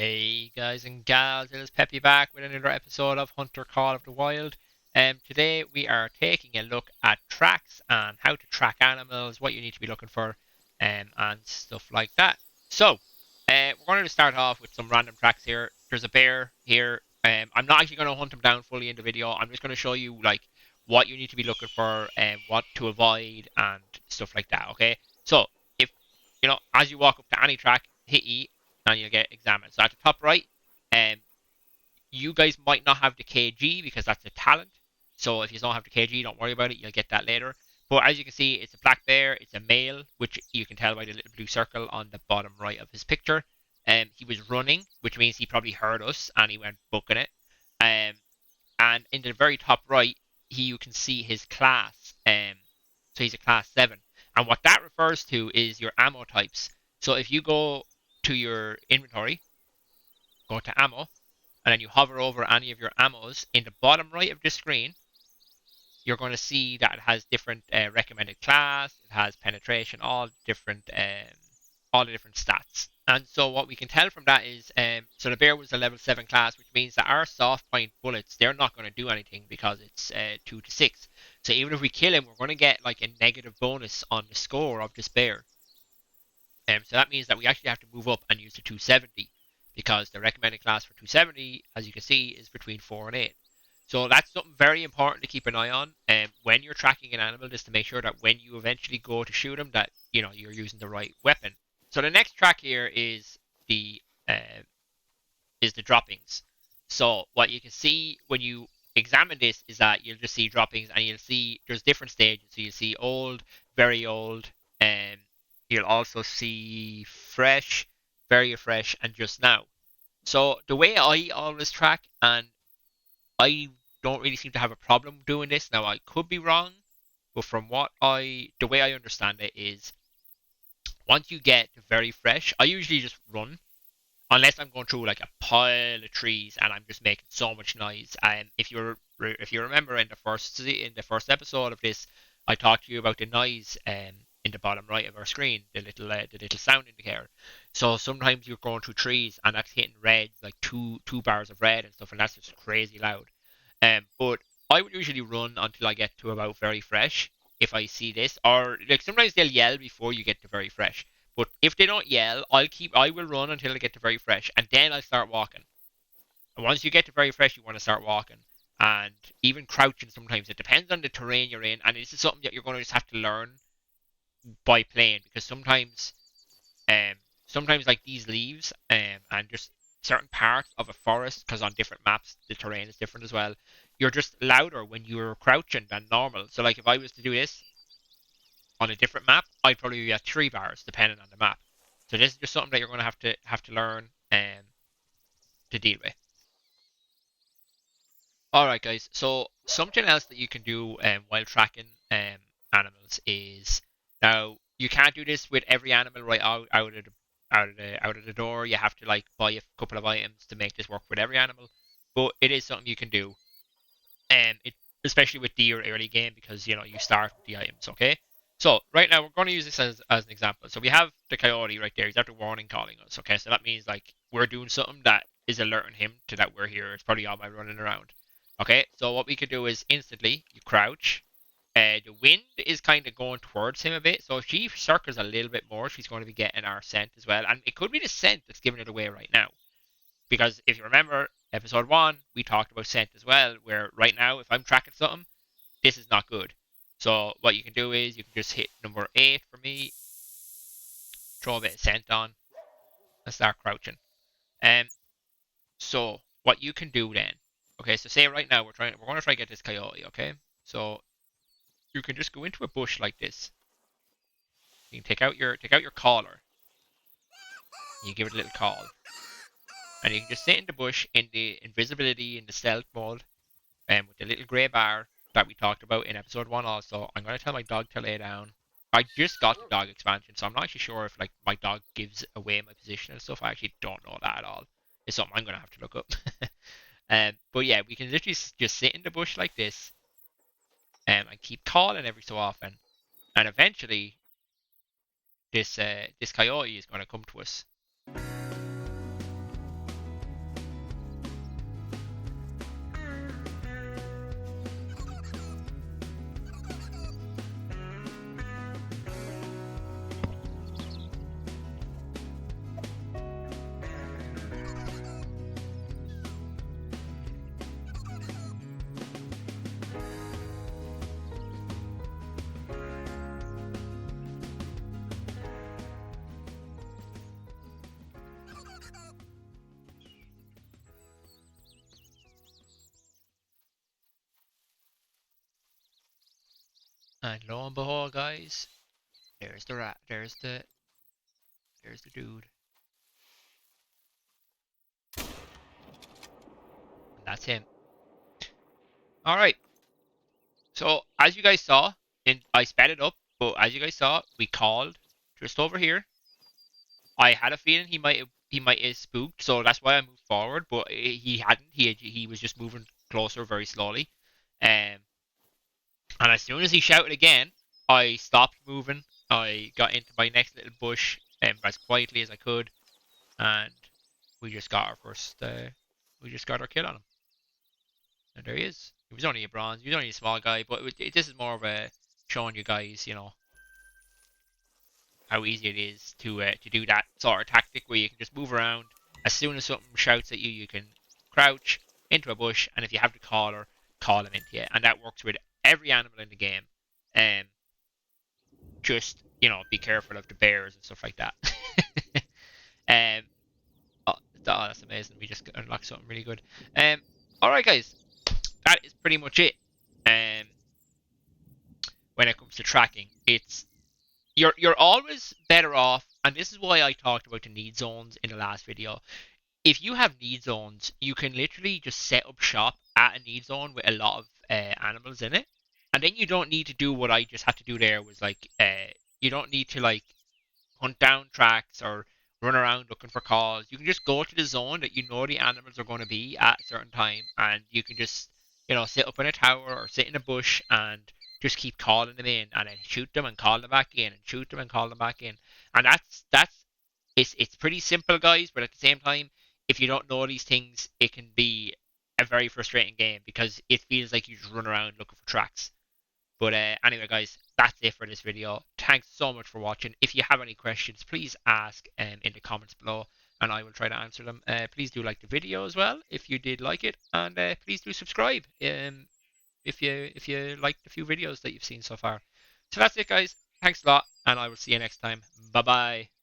Hey guys and gals, it is Peppy back with another episode of Hunter Call of the Wild. Today we are taking a look at tracks and how to track animals, what you need to be looking for, and stuff like that. We're going to start off with some random tracks here. There's a bear here. I'm not actually going to hunt him down fully in the video. I'm just going to show you like what you need to be looking for and what to avoid and stuff like that. Okay. So if as you walk up to any track, hit E and you'll get examined. So at the top right, um, you guys might not have the KG because that's a talent. So if you don't have the KG, don't worry about it. You'll get that later. But as you can see, it's a black bear. It's a male, which you can tell by the little blue circle on the bottom right of his picture. He was running, which means he probably heard us and he went booking it. And in the very top right, you can see his class. So he's a class 7. And what that refers to is your ammo types. So if you go to your inventory, go to ammo, and then you hover over any of your ammos, in the bottom right of the screen, you're going to see that it has different recommended class, it has penetration, all the different stats. And so what we can tell from that is, so the bear was a level 7 class, which means that our soft point bullets, they're not going to do anything because it's 2 to 6. So even if we kill him, we're going to get like a negative bonus on the score of this bear. So that means that we actually have to move up and use the 270 because the recommended class for 270, as you can see, is between 4 and 8. So that's something very important to keep an eye on when you're tracking an animal, just to make sure that when you eventually go to shoot them, that you're using the right weapon. So the next track here uh, is the droppings. So what you can see when you examine this is that you'll just see droppings, and you'll see there's different stages. So you'll see old, very old, and you'll also see fresh, very fresh, and just now. So the way I always track, and I don't really seem to have a problem doing this. Now I could be wrong, but the way I understand it is, once you get very fresh, I usually just run unless I'm going through like a pile of trees and I'm just making so much noise. And if you remember in the first episode of this, I talked to you about the noise in the bottom right of our screen, the little sound indicator. So sometimes you're going through trees and that's hitting red, like two bars of red and stuff, and that's just crazy loud. But I would usually run until I get to about very fresh if I see this, or like sometimes they'll yell before you get to very fresh. But if they don't yell, I will run until I get to very fresh, and then I'll start walking. And once you get to very fresh, you want to start walking. And even crouching sometimes, it depends on the terrain you're in, and this is something that you're going to just have to learn by playing, because um, sometimes like these leaves, and just certain parts of a forest, because on different maps the terrain is different as well. You're just louder when you're crouching than normal. So like if I was to do this on a different map, I'd probably be at 3 bars depending on the map. So this is just something that you're going to have to learn to deal with. All right, guys. So something else that you can do while tracking animals is, now you can't do this with every animal right out of the door. You have to like buy a couple of items to make this work with every animal, but it is something you can do. It especially with deer early game, because you start with the items. Okay. So right now we're going to use this as an example. So we have the coyote right there. He's after warning calling us. Okay. So that means like we're doing something that is alerting him to that we're here. It's probably all by running around. Okay. So what we could do is instantly you crouch. The wind is kind of going towards him a bit. So if she circles a little bit more, she's going to be getting our scent as well. And it could be the scent that's giving it away right now. Because if you remember episode 1, we talked about scent as well, where right now if I'm tracking something, this is not good. So what you can do is you can just hit number 8 for me, throw a bit of scent on, and start crouching. Um, so what you can do then, okay, so say right now we're going to try to get this coyote, okay? So you can just go into a bush like this. You can take out your collar. You give it a little call. And you can just sit in the bush in the invisibility, in the stealth mode, with the little grey bar that we talked about in episode 1 also. I'm going to tell my dog to lay down. I just got the dog expansion, so I'm not actually sure if like my dog gives away my position and stuff. I actually don't know that at all. It's something I'm going to have to look up. But yeah, we can literally just sit in the bush like this, and keep calling every so often. And eventually, this coyote is going to come to us. And lo and behold, guys, there's the rat. There's the dude. And that's him. All right. So as you guys saw, I sped it up, but as you guys saw, we called just over here. I had a feeling he might is spooked, so that's why I moved forward. But he hadn't. He was just moving closer very slowly. Um, and as soon as he shouted again, I stopped moving. I got into my next little bush as quietly as I could, and we just got our first. We just got our kill on him, and there he is. He was only a bronze. He was only a small guy, but this is more of a showing you guys, how easy it is to do that sort of tactic where you can just move around. As soon as something shouts at you, you can crouch into a bush, and if you have the caller, call him into you, and that works with every animal in the game. Um, just be careful of the bears and stuff like that. um, oh, that's amazing. We just unlocked something really good. All right, guys, that is pretty much it. When it comes to tracking, you're always better off, and this is why I talked about the need zones in the last video. If you have need zones, you can literally just set up shop at a need zone with a lot of animals in it, and then you don't need to do what I just had to do there. Was like you don't need to like hunt down tracks or run around looking for calls. You can just go to the zone that you know the animals are going to be at a certain time, and you can just sit up in a tower or sit in a bush and just keep calling them in, and then shoot them and call them back in, and shoot them and call them back in. And that's it's pretty simple, guys. But at the same time, if you don't know these things, it can be a very frustrating game because it feels like you just run around looking for tracks. But anyway, guys, that's it for this video. Thanks so much for watching. If you have any questions, please ask in the comments below, and I will try to answer them. Please do like the video as well if you did like it, and please do subscribe if you liked the few videos that you've seen so far. So that's it, guys. Thanks a lot, and I will see you next time. Bye bye.